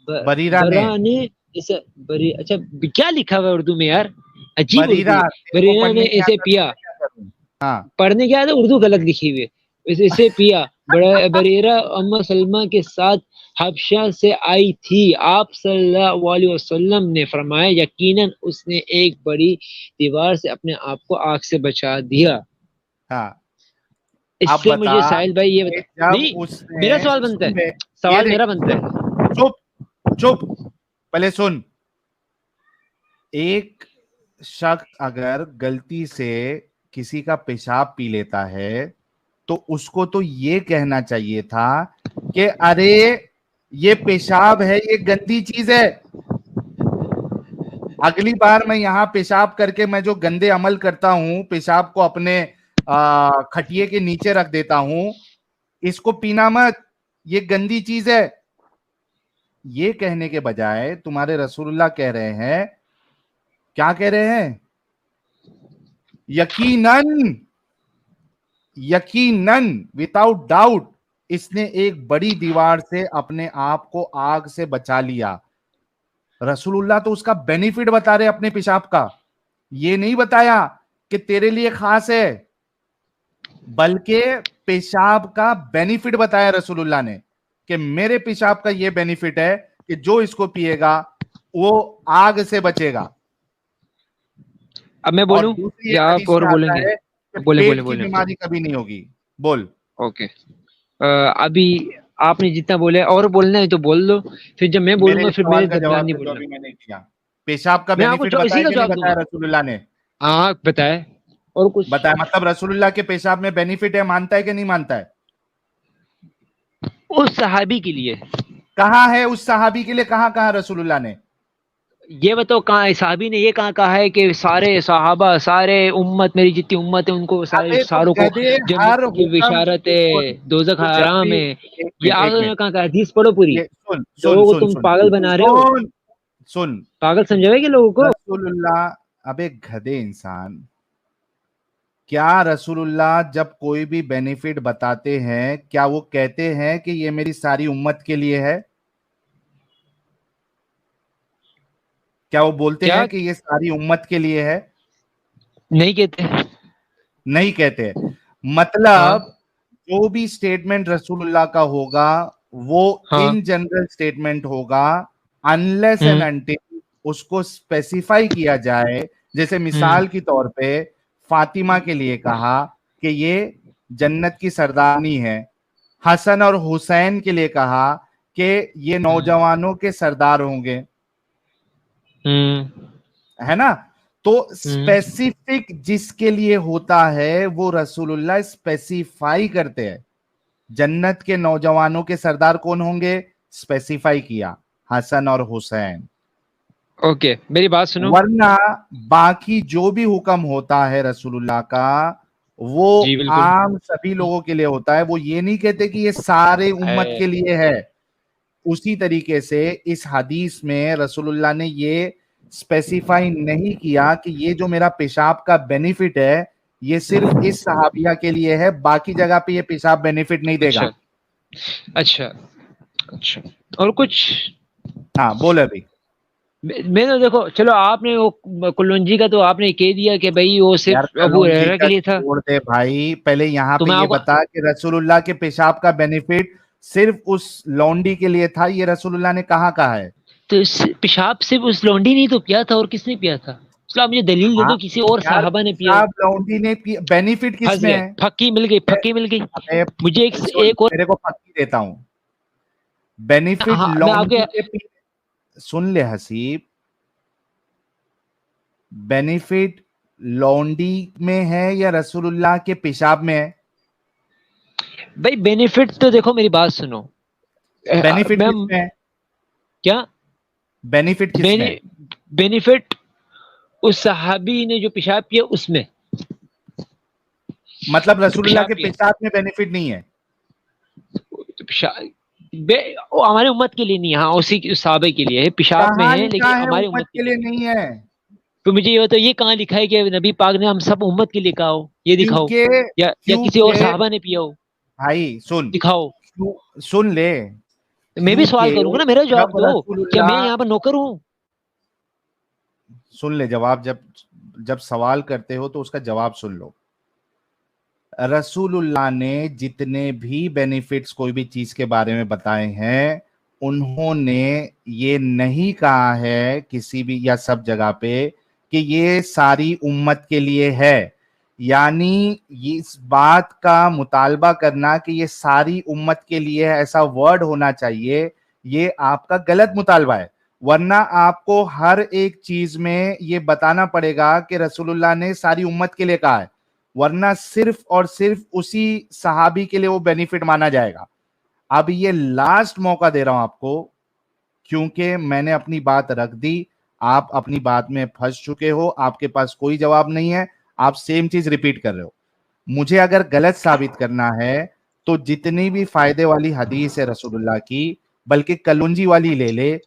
बरीरा ने, बरा ने इसे बरी, अच्छा क्या लिखा हुआ है उर्दू में यार, अजीब उर्दू बरीरा, है। तेरे को बरीरा ने पढ़ने की इसे आदत है, पिया, मैं क्या करूं? हाँ पढ़ने क्या है, उर्दू गलत लिखी हुई है। इसे पिया। बरेरा अम्मा सलमा के साथ हबशा से आई थी। आप सल्लल्लाहु अलैहि वसल्लम ने फरमाया यकीनन उसने एक बड़ी दीवार से अपने आप को आग से बचा दिया। हाँ। अब इससे बता मुझे साहिल भाई ये कि बता, जब नहीं मेरा उसने, सवाल बनता सुन है, बे, ये सवाल देख, मेरा बनता है। चुप, चुप, पहले सुन। एक शख्स अगर गलती से किसी का पेशाब पी लेता है तो उसको तो ये कहना चाहिए था कि अरे ये पेशाब है, ये गंदी चीज है, अगली बार मैं यहां पेशाब करके मैं जो गंदे अमल करता हूं, पेशाब को अपने खटिए के नीचे रख देता हूं, इसको पीना मत, ये गंदी चीज है। ये कहने के बजाय तुम्हारे रसूलुल्लाह कह रहे हैं, क्या कह रहे हैं? यकीनन, यकीनन, विदाउट डाउट इसने एक बड़ी दीवार से अपने आप को आग से बचा लिया। रसूलुल्लाह तो उसका बेनिफिट बता रहे अपने पेशाब का, ये नहीं बताया कि तेरे लिए खास है, बल्कि पेशाब का बेनिफिट बताया रसूलुल्लाह ने कि मेरे पेशाब का ये बेनिफिट है कि जो इसको पिएगा वो आग से बचेगा। अब मैं और बोलूं दूसरी एक या आप हदीस और में आता बोलेंगे? है कि बोले बोले पेट की बोले बीमारी कभी नहीं होगी। बोल। ओके। अभी आपने जितना बोले और बोलना है तो बोल दो, फिर जब मैं मेरे बोलूंगा इस फिर सवाल मेरे का दरमियान जवाब नहीं दे जो बोलना। अभी मैंने दिया। पेशाब का मैं आपको बेनिफिट इसी बताया का कि नहीं जवाब बताया दूंगा। रसूलुल्लाह ने? हाँ बताए, और कुछ? बताया, मतलब रसूलुल्लाह के पेशाब में बेनिफिट है, मानता है कि नहीं मानता है? उस सहाबी के लिए। कहाँ है उस सहाबी के लिए, कहाँ कहाँ रसूलुल्लाह ने? ये बताओ कहाँ है साहबी ने ये कहाँ कहा है कि सारे सहाबा, सारे उम्मत, मेरी जितनी उम्मत है उनको अबे तो सारों को गधे, जन्नत हर की हुक्म, बिशारत सुन, है, दोजख तो जब हराम भी, है। एक ये मिनट, एक आगे मिनट, कहाँ कहा है? हदीस पढ़ो पूरी। ये सुन सुन लोगों को सुन तुम सुन पागल बना रहे हो, सुन सुन। पागल समझोगे लोगों को? रसूलुल्लाह, अबे गधे इंसान, क्या रसूलुल्लाह जब कोई भी बेनिफिट बताते हैं क्या वो कहते हैं कि ये मेरी सारी उम्मत के लिए है? क्या वो बोलते क्या हैं कि ये सारी उम्मत के लिए है? नहीं कहते? नहीं कहते। हाँ मतलब जो भी स्टेटमेंट रसूलुल्लाह का होगा वो हाँ। इन जनरल स्टेटमेंट होगा, अनलेस एंड हम्म अनटिल उसको स्पेसिफाई किया जाए। जैसे हम्म मिसाल के तौर पे फातिमा के लिए कहा कि ये जन्नत की सरदारनी है, हसन और हुसैन के लिए कहा कि ये हम्म नौजवानों के सरदार होंगे, हम्म है ना? तो हम्म स्पेसिफिक जिसके लिए होता है वो रसूलुल्लाह स्पेसिफाई करते हैं। जन्नत के नौजवानों के सरदार कौन होंगे? स्पेसिफाई किया, हसन और हुसैन। ओके मेरी बात सुनो। वरना बाकी जो भी हुक्म होता है रसूलुल्लाह का वो जी बिल्कुल। आम सभी लोगों के लिए होता है, वो ये नहीं कहते कि ये सारे उम्मत है। के लिए है। उसी तरीके से इस हदीस में रसूलुल्लाह ने ये स्पेसिफाई नहीं किया कि ये जो मेरा पेशाब का बेनिफिट है ये सिर्फ इस सहाबिया के लिए है, बाकी जगह पे ये पेशाब बेनिफिट नहीं देगा। अच्छा अच्छा, और कुछ? हाँ बोल अभी। मैं तो देखो, चलो आपने वो कुल्लुंजी का तो आपने कह दिया कि भाई वो यार सिर्फ अबू हुरैरा के लिए था। छोड़ दे भाई, पहले यहाँ तो पे मैं ये आपको बता कि रसूलुल्लाह के पेशाब का बेनिफिट सिर्फ उस लौंडी के लिए था, ये रसूलुल्लाह ने कहाँ कहा है? तो पेशाब सिर्फ उस लौंडी ने तो पिया था, और किसने पिया था? चलो आप मुझे दलील दे हाँ दो किसी और यार, साहबा ने पिया। पेशाब लौंडी ने पिया, बेनिफिट फंस किसमें गए, है? फक्की मिल गई, फक्की मिल गई। अबे मुझे एक सुन, एक और, तेरे को पक्की देता हूँ, बेनिफिट हाँ मैं लौंडी आपके, के सुन ले हसीब, बेनिफिट लौंडी में है या रसूलुल्लाह के पेशाब में है? भाई बेनिफिट तो देखो, मेरी बात सुनो। बेनिफिट मैं किसमें है? क्या बेनिफिट किसमें है? बेनिफिट उस सहाबी ने जो पेशाब किया उसमें, मतलब रसूलुल्लाह के पिया। पेशाब में बेनिफिट नहीं है? तो वो हमारे उम्मत के लिए नहीं है, हाँ उसी उस सहाबे के लिए है, पेशाब में कहाँ है, लिखा लेकिन है हमारी उम्मत के लिए नहीं है? तो मुझे ये बताओ, ये कहाँ लिखा है कि नबी पाक ने हम सब उम्मत के लिए कहा हो? ये दिखाओ, या किसी और क्योंकि सहाबा ने पिया हो, भाई सुन, दिखाओ। सुन ले, मैं भी सवाल क्योंकि करूंगा ना, मेरा जवाब जब दो। क्या मैं रसूलुल्लाह, यहाँ पर नौकर हूँ? सुन ले जवाब, जब सवाल करते हो तो उसका जवाब सुन लो। रसूलुल्लाह ने जितने भी बेनिफिट्स कोई भी चीज के बारे में बताए हैं, उन्होंने ये नहीं कहा है किसी भी या सब जगह पे कि ये सारी उम्मत के लिए है। यानी इस बात का मुतालबा करना कि ये सारी उम्मत के लिए है, ऐसा वर्ड होना चाहिए, ये आपका गलत मुतालबा है। वरना आपको हर एक चीज में ये बताना पड़ेगा कि रसूलुल्लाह ने सारी उम्मत के लिए कहा है, वरना सिर्फ और सिर्फ उसी सहाबी के लिए वो बेनिफिट माना जाएगा। अब ये लास्ट मौका दे रहा हूं आपको, क्योंकि मैंने अपनी बात रख दी, आप अपनी बात में फंस चुके हो, आपके पास कोई जवाब नहीं है, आप सेम चीज रिपीट कर रहे हो। मुझे अगर गलत साबित करना है तो जितनी भी फायदे वाली हदीस है रसूलुल्लाह की, बल्कि कलुंजी वाली ले ले,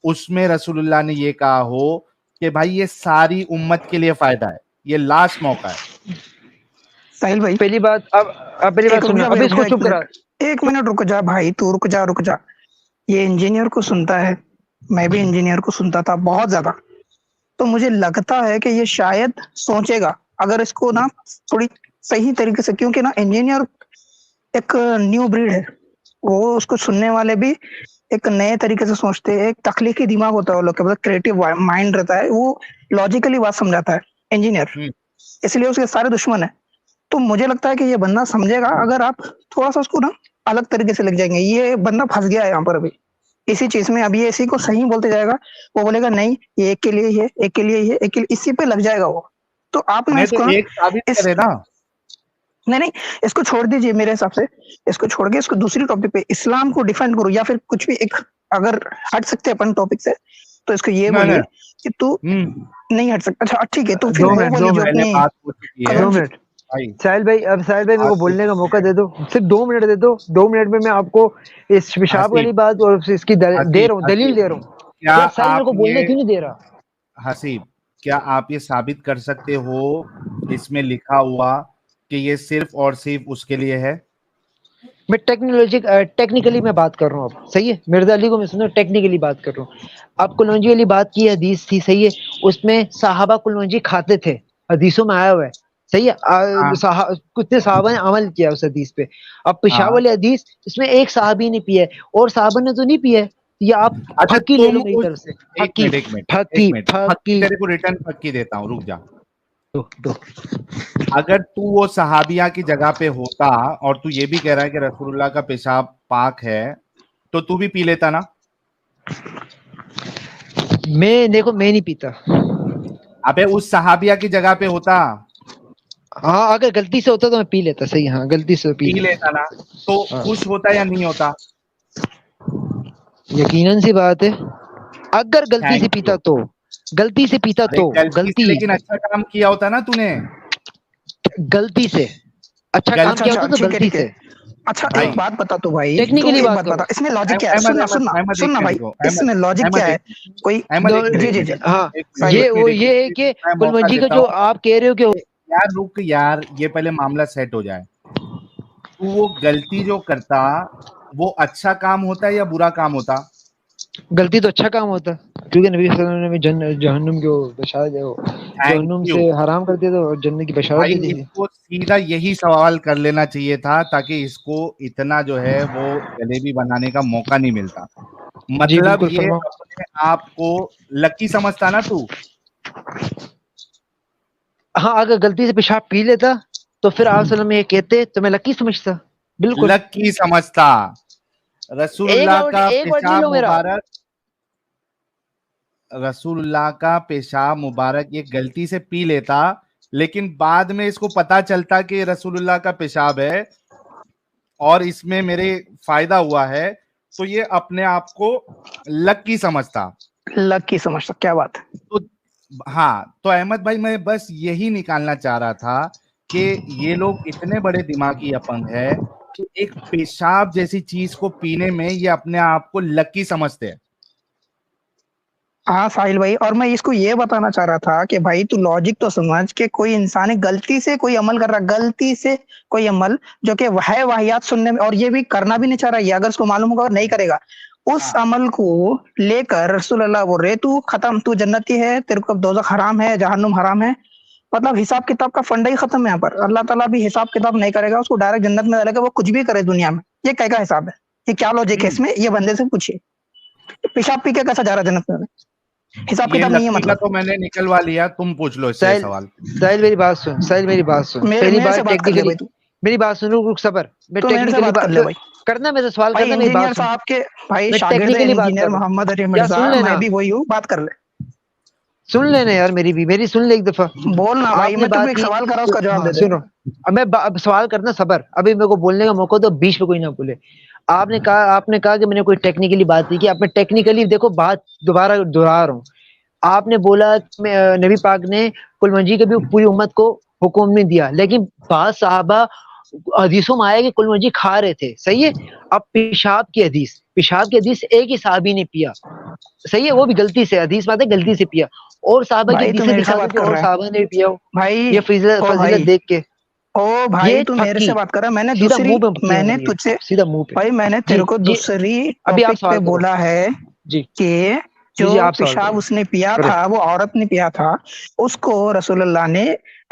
उसमें रसूलुल्लाह ने ये कहा हो कि भाई ये सारी उम्मत के लिए फायदा है। ये लास्ट मौका है। साहिल भाई, पहली बात, अब पहली बात सुनो, अभी इसको चुप करा। एक मिनट रुक जा भाई, तू रुक जा। ये इंजीनियर को सुनता है, मैं भी इंजीनियर को सुनता था बहुत ज्यादा, तो मुझे लगता है कि ये शायद सोचेगा अगर इसको ना थोड़ी सही तरीके से, क्योंकि ना इंजीनियर एक न्यू ब्रीड है, वो उसको सुनने वाले भी एक नए तरीके से सोचते हैं, एक तख्लीकी दिमाग होता है वो लोग के, मतलब क्रिएटिव माइंड रहता है, वो लॉजिकली बात समझाता है इंजीनियर, इसलिए उसके सारे दुश्मन है। तो मुझे लगता है कि ये बंदा समझेगा अगर आप थोड़ा सा उसको ना अलग तरीके से लिख जाएंगे। ये बंदा फंस गया है यहाँ पर अभी इसी चीज में, अभी इसी को सही बोलते जाएगा, वो बोलेगा नहीं ये एक के लिए ही है, एक के लिए ही है, एक के लिए, इसी पे लग जाएगा वो। तो आप ना इसको एक साबित करे ना। नहीं, इसको छोड़ दीजिए, मेरे हिसाब से इसको छोड़ के इसको दूसरी टॉपिक पे इस्लाम को डिफाइन करो, या फिर कुछ भी एक, अगर हट सकते हैं अपन टॉपिक से तो इसको ये बोलिए कि तू नहीं हट सकता। अच्छा ठीक है, तो फिर वो बोलिए जो अपनी 2 मिनट साहिल भाई, अब साहिल भाई मेरे को बोलने का मौका दे दो, सिर्फ 2 मिनट दे दो। 2 मिनट में मैं आपको इस पेशाब वाली बात और इसकी दे रहा हूँ, दलील दे रहा हूँ। क्या साहिल मेरे को बोलने क्यों नहीं दे रहा? हसीब, क्या आप ये साबित कर सकते हो इसमें लिखा हुआ कि ये सिर्फ और सिर्फ उसके लिए है? मैं टेक्निकली मैं बात कर रहा हूँ अब, सही है? मिर्जा अली को मैं सुनो, टेक्निकली बात कर रहा हूँ। अब कुलवंजी वाली बात की हदीस थी, सही है, उसमें साहबा कुलवंजी खाते थे, हदीसों में आया हुआ है, सही है। कितने साहबा ने अमल किया उस हदीस पे। अब पेशाब वाली हदीस, इसमें एक साहबी ने पिया है और साहबा ने तो नहीं पिया है, ये आप फक्की ले लो मेरी तरफ से। फक्की तेरे को रिटर्न फक्की देता हूँ, रुक जा। अगर तू वो सहाबिया की जगह पे होता और तू ये भी कह रहा है कि रसूलुल्लाह का पेशाब पाक है, तो तू भी पी लेता ना? मैं देखो, मैं नहीं पीता। अबे उस सहाबिया की जगह पे होता, हाँ अगर गलती से होता तो मैं पी लेता, सही, हाँ गलती से पी लेता ना, तो खुश होता या नहीं होता? यकीनन सी बात है, अगर गलती से पीता तो, गलती, लेकिन अच्छा काम किया होता ना तूने, गलती से अच्छा काम किया होता तो गलती से। अच्छा भाई, एक बात बता तू भाई, Technically तू एक बात बात करो। बता, इसमें लॉजिक क्या है? अहमद, सुनना अहमद, सुनना अहमद, एक सुनना भाई, मिनट रुको, अहमद, इसमें लॉजिक अहमद क्या है? एक कोई अहमद दो एक मिनट, जी एक जी मिनट, जी हाँ एक भाई, मिनट, ये एक वो मिनट, ये है कि मैं मौका कुलवंजी का देता जो हूँ। आप कह रहे हो कि यार रुक यार, ये पहले मामला सेट हो जाए। तू वो गलती जो करता, वो अच्छा काम होता या बुरा काम होता? गलती तो अच्छा काम होता है, क्योंकि नबी सल्लल्लाहु अलैहि वसल्लम ने जहन्नुम को बशारत है, वो थैंक जहन्नुम यू से हराम कर दिया था और जन्नत की बशारत भाई, दे दी थी। इसको सीधा यही सवाल कर लेना चाहिए था, ताकि इसको इतना जो है वो जलेबी बनाने का मौका नहीं मिलता। जी मतलब बिल्कुल, ये फरमाओ। अपने आप को लकी समझता ना तू? हाँ, अगर गलती से पेशाब पी लेता तो फिर आप सल्लम ये कहते तो मैं लकी समझता। बिल्कुल। लकी समझता। रसूलुल्लाह का एक वर्ड ले पेशाब लो मेरा। मुबारक, रसूलुल्लाह का पेशाब मुबारक ये गलती से पी लेता, लेकिन बाद में इसको पता चलता कि रसूलुल्लाह का पेशाब है और इसमें मेरे फायदा हुआ है, तो ये अपने आप को लकी समझता। लकी समझता, क्या बात है। तो हाँ, तो अहमद भाई, मैं बस यही निकालना चाह रहा था कि ये लोग इतने बड़े दिमागी अपंग है कि एक पेशाब जैसी चीज को पीने में ये अपने आप को लकी समझते हैं। हाँ साहिल भाई, और मैं इसको ये बताना चाह रहा था कि भाई तू लॉजिक तो समझ के, कोई इंसान है गलती से कोई अमल कर रहा, गलती से कोई अमल जो कि है वाहियात सुनने में, और ये भी करना भी नहीं चाह रहा, ये अगर उसको मालूम होगा और नहीं करेगा, उस हाँ। अमल को लेकर रसूलुल्लाह बोल रहे तू खत्म, तू जन्नती है, तेरे को दोजख हराम है, जहन्नुम हराम है। मतलब हिसाब किताब का फंडा ही खत्म है यहाँ पर। अल्लाह ताला भी हिसाब किताब नहीं करेगा, उसको डायरेक्ट जन्नत में डालेगा, वो कुछ भी करे दुनिया में। ये क्या हिसाब है? ये क्या लॉजिक है इसमें? ये बंदे से पूछिए, पेशाब पी के कैसा जा रहा है जन्नत में? हिसाब ये किताब नहीं है लकी का मतलब। तो मैंने निकलवा लिया, तुम पूछ लो इससे साहिल सवाल। साहिल मेरी बात सुन, साहिल मेरी बात सुन। मेरे पहली मेरे से बात बात कर ले टेक्निकली, भाई तू। मेरी बात सुन, रुक सबर। मैं तू मेरे से टेक्निकली बात कर ले भाई। करना, मेरे से सवाल भाई करना, मेरी बात इंजीनियर सुन। साहब के भाई मैं शागिर्द है टेक्निकली बात इंजीनियर कर रहा हूँ, मोहम्मद अली या मिर्जा, सुन लेना, मैं भी वही हूँ, बात कर ले। सुन लेना यार, मेरी सुन ले एक दफा। बोल ना भाई, आपने मैं तुझे बात एक की, सवाल करा, उसका जवाब हाँ दे दे। सुनो। अब अब सवाल करना, सबर। अभी मेरे को बोलने का मौका दो, बीच में कोई ना बोले। आपने कहा कि मैंने कोई टेक्निकली बात नहीं की। आप मैं टेक्निकली देखो, बात दोबारा दोहरा रहा हूँ। आपने बोला कि नबी पाक ने कुलवंजी के भी पूरी उम्मत को हुक्म नहीं दिया, लेकिन बाद साहबा हदीसों में आया कि कुलवंजी खा रहे थे, सही है। अब पेशाब की हदीस एक ही साहबी ने पिया, सही है, वो भी गलती से, हदीस बात है, गलती से पिया। और साहबा की भाई तू हदीसें मेरे से दिखा दो बात कि कर और रहा है साहबा ने भी पिया हो, भाई। ये ओ फजीलत भाई, देख के। ओ भाई ये तू मेरे से पक्की, बात कर रहा है, मैंने सीधा दूसरी, मुंह पे पक्की मैंने मारी है, तुझसे सीधा मुंह पे। भाई, मैंने जी तेरे को जी, दूसरी अभी आप टॉपिक पे सवाल करो। बोला है जी कि जी जो जी, आप सवाल पेशाब करो, उसने पिया करो। था, वो औरत ने पिया था, उसको रसूलुल्लाह ने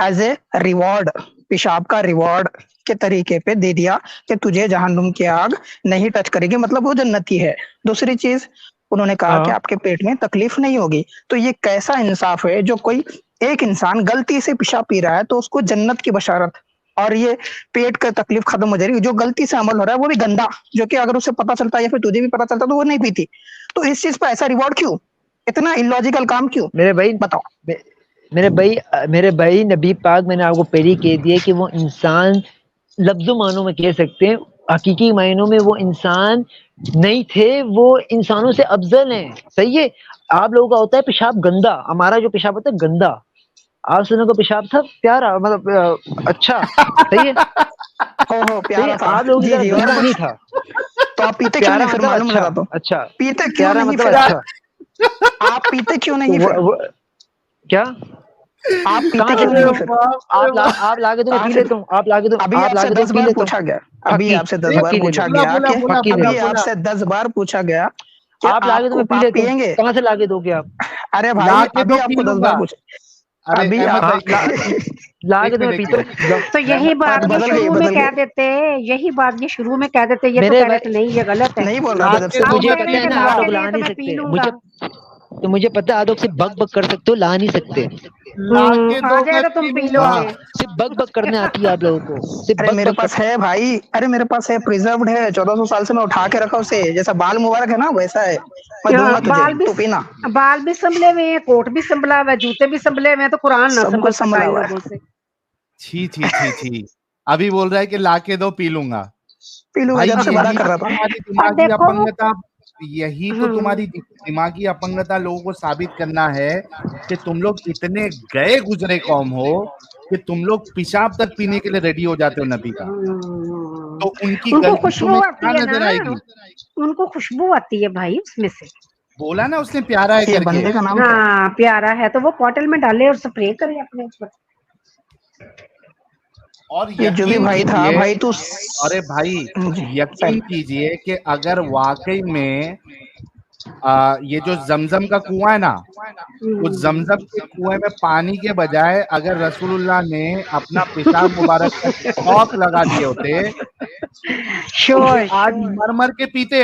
एज ए रिवॉर्ड, पेशाब का रिवॉर्ड के तरीके पे दे दिया कि तुझे जहन्नुम की आग नहीं टच करेगी, मतलब वो जन्नती है। दूसरी चीज उन्होंने कहा कि हाँ आपके पेट में तकलीफ नहीं होगी। तो ये कैसा इंसाफ है, जो कोई एक इंसान गलती से पेशाब पी रहा है तो उसको जन्नत की बशारत, और ये पेट का तकलीफ खत्म हो जाएगी। जो गलती से अमल हो रहा है वो भी गंदा, जो कि अगर उसे पता चलता है या फिर तुझे भी पता चलता तो वो नहीं पीती। तो इस चीज पर ऐसा रिवॉर्ड क्यों? इतना इलॉजिकल काम क्यों? मेरे भाई, बताओ। मे- मेरे भाई नबी पाक, मैंने आपको पहले ही कह दिया कि वो इंसान लफ्जों मानों में कह सकते हैं, हकीकी मायनों में वो इंसान नहीं थे, वो इंसानों से अफजल हैं, सही है। आप लोगों का होता है पेशाब गंदा, हमारा जो पेशाब होता है गंदा। आप सुनो का पेशाब था प्यारा, मतलब अच्छा, सही है, हो सही प्यारा है। था, आप लोगों की जी तरह जी। गंदा और नहीं कुछ? था। तो आप पीते क्यों प्यारा नहीं फिर? मतलब मालूम अच्छा, लगा तो। अच्छा, पीते क्यों प्यारा नहीं मतलब फिर? अच्छा। आप पीते क्यों नहीं फिर? क्या? आप पीते कहाँ से क्यों पी नहीं लूं? फिर? आप लाके दो, मैं कहाँ पी से? लेता हूँ। आप लाके दो, अभी आप आपसे लाके दो, 10 पी बार लेता हूँ। पूछा गया, अभी फकी, आपसे 10 फकी बार ले पूछा लो, गया कि फकी ले अभी लो। आपसे 10 बार पूछा गया कि आप लाके दो, आपको मैं पी आप लेता हूँ। पिएंगे? कहाँ से लाके दोगे आप? अरे भाई ला के अभी दो, पी आपको 10 लूंगा। बार पूछा, अरे अभी अहमद आप भाई, लाके एक दो, मैं मिनट, एक पीता मिनट। हूँ, जाओ। तो यही बात ये बदल गई, शुरू में बदल कह गई। देते, यही बात ये शुरू में कह देते, ये तो मेरे कह रहे थे भाई, नहीं ये गलत है। नहीं बोल रहा था ला जब के से तो दो, तू। मुझे मैं कह पता रहे पी हैं है कि ना, ला आप लूंगा। के लोग दे ला तो नहीं मैं पी सकते लूंगा। मुझे, तो मुझे पता है आप लोग सिर्फ बक बक कर सकते हो, ला नहीं सकते। ला के आ दो, जाए मैं तो तुम पी पी लूंगा। लोगे। हाँ, सिर्फ बक बक करने आती है आप लोगों को, सिर्फ अरे बक मेरे बक पास कर। है भाई, अरे मेरे पास है, प्रिजर्व्ड है, 1400 साल से मैं उठा के रखा उसे, जैसा बाल मुबारक है ना वैसा है। मैं दूंगा तुझे, तू पीना। बाल भी संभले हुए हैं, कोट भी संभला हुआ है, जूते भी संभले हुए हैं, तो कुरान ना सब संभल कुछ संभला सका इन हुआ है। लोगों से। छी छी छी छी, अभी बोल रहा है कि ला के दो, पी लूंगा। पी लूंगा, भाई जब से बड़ा यही कर तो रहा था। तुम्हारी और दिमागी देखो अपंगता, यही तो हम्म, तुम्हारी दिमागी अपंगता लोगों को साबित करना है कि तुम लोग इतने गए गुजरे कौम हो कि तुम लोग पेशाब तक पीने के लिए रेडी हो जाते हो नबी का, तो उनकी उनको गलती खुशबू तुम्हें आती क्या है नजर ना, आएगी? उनको खुशबू आती है भाई उसमें से। बोला ना उसने प्यारा है ये करके। बंदे का नाम क्या है? हाँ प्यारा है तो वो बॉटल में डाले और स्प्रे करे अपने ऊपर। और ये जो भी यकीन भाई था, कीजिए, भाई तू अरे भाई यकीन कीजिए कि अगर वाकई में ये जो जमजम का कुआं है ना, उस जमजम के कुएं में पानी के बजाय अगर रसूलुल्लाह ने अपना पेशाब मुबारक का शौक लगा दिए होते, तो श्योर ये आज मर मर के पीते।